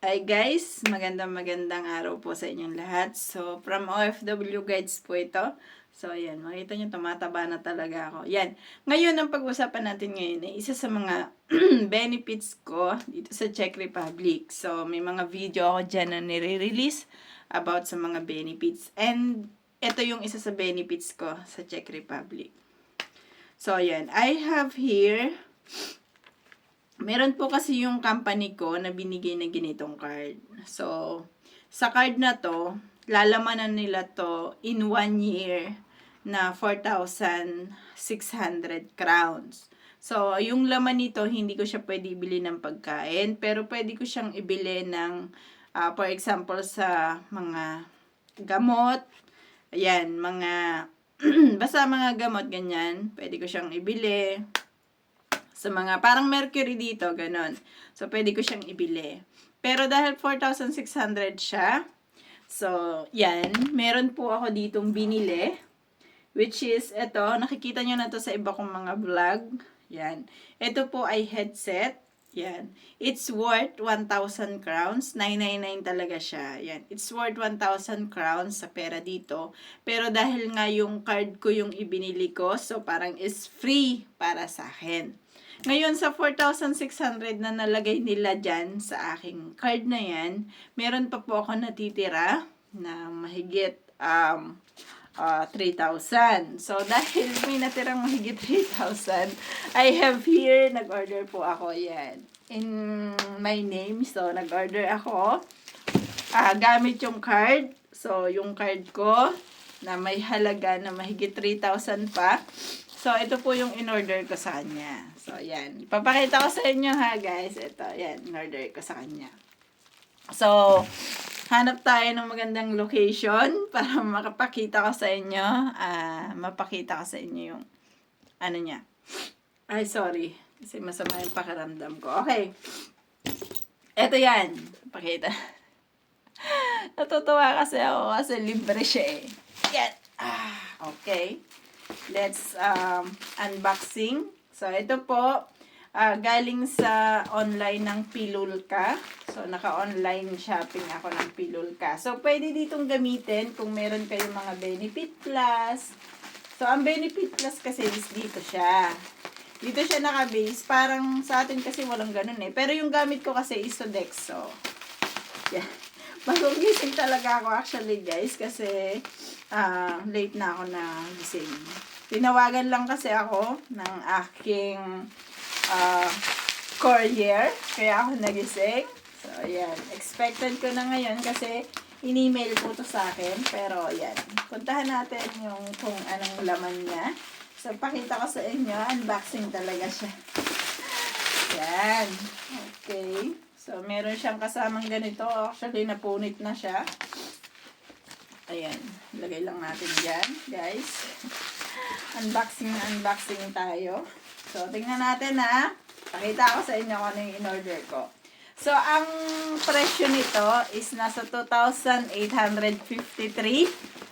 Hi guys, magandang araw po sa inyong lahat. So, from OFW Guides po ito. So, ayan, makita nyo, tumataba na talaga ako. Yan, ngayon ang pag-usapan natin ngayon ay isa sa mga benefits ko dito sa Czech Republic. So, may mga video ako dyan na nire-release about sa mga benefits. And, ito yung isa sa benefits ko sa Czech Republic. So, ayan, I have here meron po kasi yung company ko na binigay na ganitong card. So, sa card na to, lalamanan nila to in 1 year na 4,600 crowns. So, yung laman nito, hindi ko siya pwede ibili ng pagkain, pero pwede ko siyang ibili ng, for example, sa mga gamot, ayan, mga, basta mga gamot, ganyan, pwede ko siyang ibili sa mga, parang Mercury dito, ganon. So, pwede ko siyang ibili. Pero dahil 4,600 siya, so, yan, meron po ako ditong binili, which is, ito, nakikita nyo na to sa iba kong mga vlog, yan. Ito po ay headset, yan. It's worth 1,000 crowns, 999 talaga siya, yan. It's worth 1,000 crowns sa pera dito, pero dahil nga yung card ko yung ibinili ko, so parang is free para sa akin. Ngayon, sa 4,600 na nalagay nila dyan sa aking card na yan, meron pa po ako natitira na mahigit 3,000. So, dahil may natirang mahigit 3,000, I have here, nag-order po ako yan. In my name, so nag-order ako. Gamit yung card. So, yung card ko na may halaga na mahigit 3,000 pa. So, ito po yung in-order ko sa kanya. So, yan. Ipapakita ko sa inyo ha, guys. Ito, yan. In-order ko sa kanya. So, hanap tayo ng magandang location para makapakita ko sa inyo. Mapakita ko sa inyo yung ano niya. Ay, sorry. Kasi masama yung pakiramdam ko. Okay. Ito yan. Pakita. Natutuwa kasi ako kasi libre siya eh. Yan. Okay. Let's unboxing. So, ito po, galing sa online ng Pilulka. So, naka-online shopping ako ng Pilulka. So, pwede ditong gamitin kung meron kayong mga Benefit Plus. So, ang Benefit Plus kasi is dito siya. Dito siya naka-base. Parang sa atin kasi walang ganun eh. Pero yung gamit ko kasi is Sodexo. Yeah. Bagong gising talaga ako actually guys kasi late na ako na gising. Tinawagan lang kasi ako ng aking courier kaya ako nagising. So ayan, expected ko na ngayon kasi in-email po to sa akin. Pero ayan, puntahan natin yung kung anong laman niya. So pakita ko sa inyo, unboxing talaga siya. Ayan, okay. So, meron siyang kasamang ganito. Actually, napunit na siya. Ayan. Lagay lang natin dyan, guys. Unboxing tayo. So, tingnan natin ha. Pakita ko sa inyo kung ano yung in-order ko. So, ang presyo nito is nasa 2,853.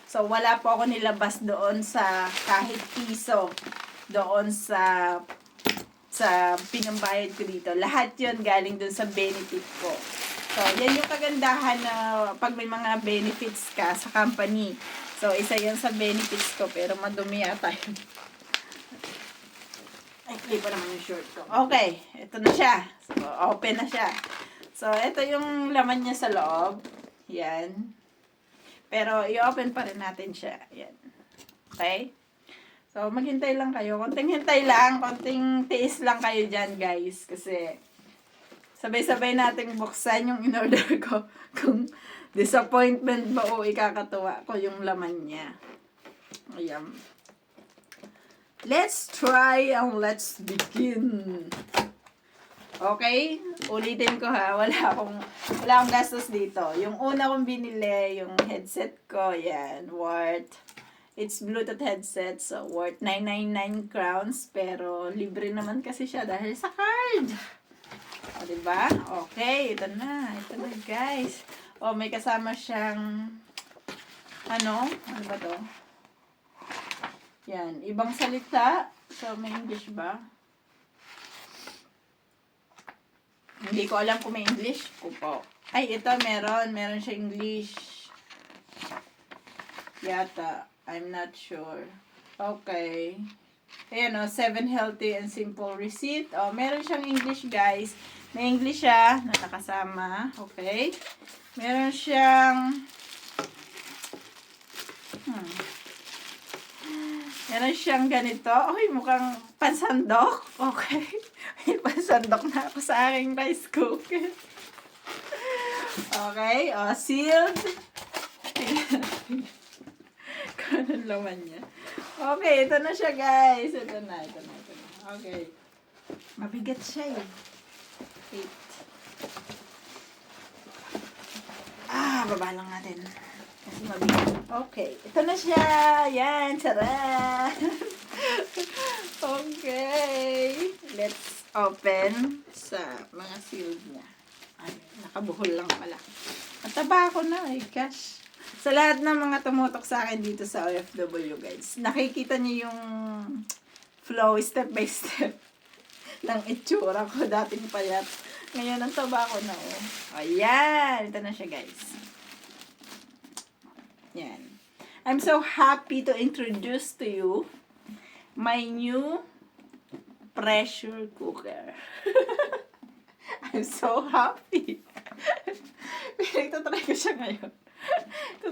So, wala po ako nilabas doon sa kahit piso. Doon sa pinambayad ko dito. Lahat yon galing dun sa benefit ko. So, yan yung kagandahan na pag may mga benefits ka sa company. So, isa yan sa benefits ko. Pero madumi yata yun. Ay, clip naman yung short ko. Okay, ito na siya. So, open na siya. So, ito yung laman niya sa loob. Yan. Pero, i-open pa rin natin siya. Yan. Okay? So, maghintay lang kayo. Konting hintay lang. Konting tiis lang kayo dyan, guys. Kasi, sabay-sabay nating buksan yung in-order ko. Kung disappointment ba o ikakatuwa ko yung laman niya. Ayan. Let's try and let's begin. Okay? Ulitin ko ha. Wala akong gastos dito. Yung una kong binili, yung headset ko, yan, worth. It's Bluetooth headset, so worth 999 crowns. Pero libre naman kasi siya dahil sa card. O, diba? Okay, ito na. Ito na, guys. O, may kasama siyang ano ba to? Yan, ibang salita. So, may English ba? Hindi ko alam kung may English ko po. Ay, ito meron. Meron siya English. Yata. I'm not sure. Okay. Ayan o, 7 healthy and simple receipt. O, meron siyang English, guys. May English siya na nakasama. Okay. Meron siyang meron siyang ganito. Uy, mukhang pansandok. Okay. May pansandok na ako sa aking rice cooker. Okay. O, sealed. Kung anong laman niya. Okay, ito na siya, guys. Ito na. Okay. Mabigat siya eh. Wait. Baba lang natin. Kasi mabigat. Okay. Ito na siya. Yan. Sarap. Okay. Let's open sa mga sealed niya. Ay, nakabuhol lang pala. Mataba ako na eh. Gosh. Sa lahat ng mga tumutok sa akin dito sa OFW, guys, nakikita niyo yung flow step by step ng itsura ko. Dating payat. Ngayon, ang taba ko na, oh. Ayan. Ito na siya, guys. Yan. I'm so happy to introduce to you my new pressure cooker. I'm so happy. Pinagtatry ko siya ngayon.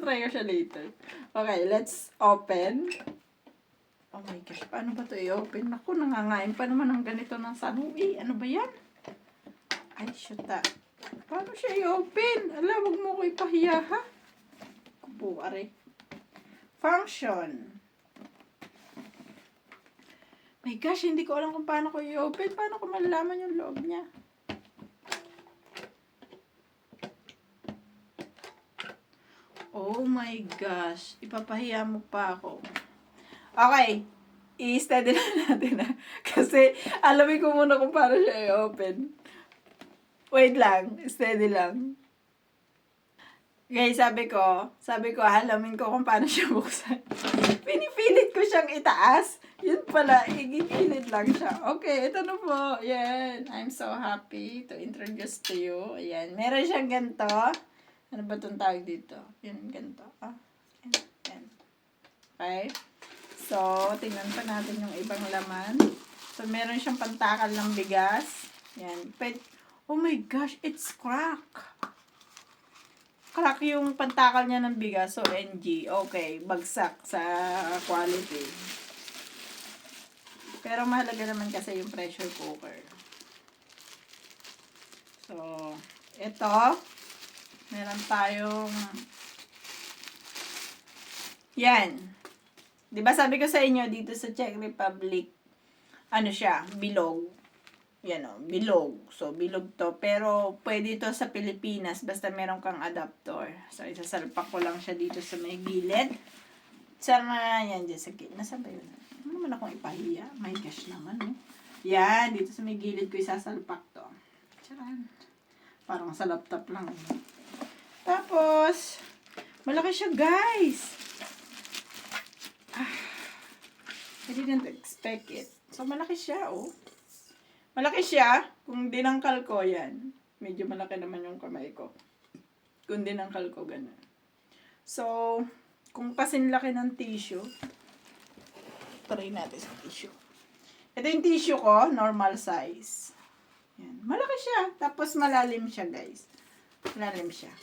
Try ko siya later. Okay, let's open. Oh my gosh, paano ba ito i-open? Naku, nangangain pa naman ng ganito ng sanuwi. Ano ba yan? Ay, shoota. Paano siya i-open? Ala, wag mo ko ipahiya, ha? Kupo, are. Function. My gosh, hindi ko alam kung paano ko i-open. Paano ko malalaman yung loob niya? Oh my gosh. Ipapahiya mo pa ako. Okay. I-study na natin na. Kasi alamin ko muna kung paano siya i-open. Wait lang. Steady lang. Guys, sabi ko, alamin ko kung paano siya buksan. Pinipilit ko siyang itaas. Yun pala, igipilit lang siya. Okay, ito na po. Ayan. I'm so happy to introduce to you. Ayan. Meron siyang ganito. Ano ba itong tawag dito? Yan, ganito. Yan. Okay? So, tingnan pa natin yung ibang laman. So, meron siyang pantakal ng bigas. Yan. Oh my gosh, it's crack. Crack yung pantakal niya ng bigas. So, NG. Okay, bagsak sa quality. Pero mahalaga naman kasi yung pressure cooker. So, ito. Meron tayong yan. 'Di ba sabi ko sa inyo dito sa Czech Republic, ano siya, bilog. Yan o, bilog. So, bilog to. Pero, pwede to sa Pilipinas basta meron kang adapter. So, isasalpak ko lang siya dito sa may gilid. Sana yan dyan sa gilid. Nasaan ba yun? Ano naman akong ipahiya? My gosh naman, no? Yan, dito sa may gilid ko isasalpak to. Charan. Parang sa laptop lang. Tapos, malaki siya, guys. I didn't expect it. So, malaki siya, oh. Malaki siya. Kung dinangkal ko, yan. Medyo malaki naman yung kamay ko. Kung dinangkal ko, ganun. So, kung kasing laki ng tissue, try natin sa tissue. Ito yung tissue ko, normal size. Yan. Malaki siya. Tapos, malalim siya, guys. Malalim siya.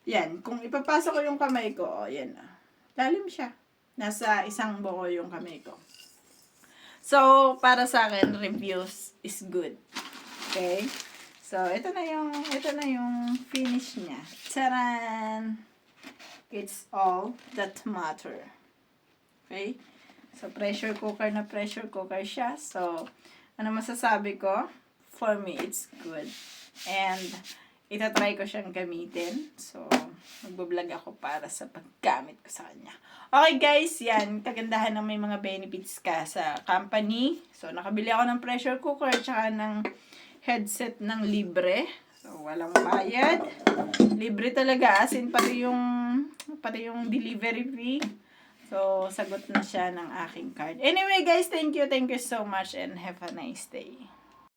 Yan, kung ipapasok ko yung kamay ko, yan na. Lalim siya. Nasa isang buo yung kamay ko. So, para sa akin, reviews is good. Okay? So, ito na yung finish niya. Taran! It's all that matter. Okay? So, pressure cooker na pressure cooker siya. So, ano masasabi ko? For me, it's good. And, itatry ko siyang gamitin. So, magbablog ako para sa paggamit ko sa kanya. Okay guys, yan. Kagandahan ng may mga benefits ka sa company. So, nakabili ako ng pressure cooker at saka ng headset ng libre. So, walang bayad. Libre talaga. As in, pati yung delivery fee. So, sagot na siya ng aking card. Anyway guys, thank you so much and have a nice day.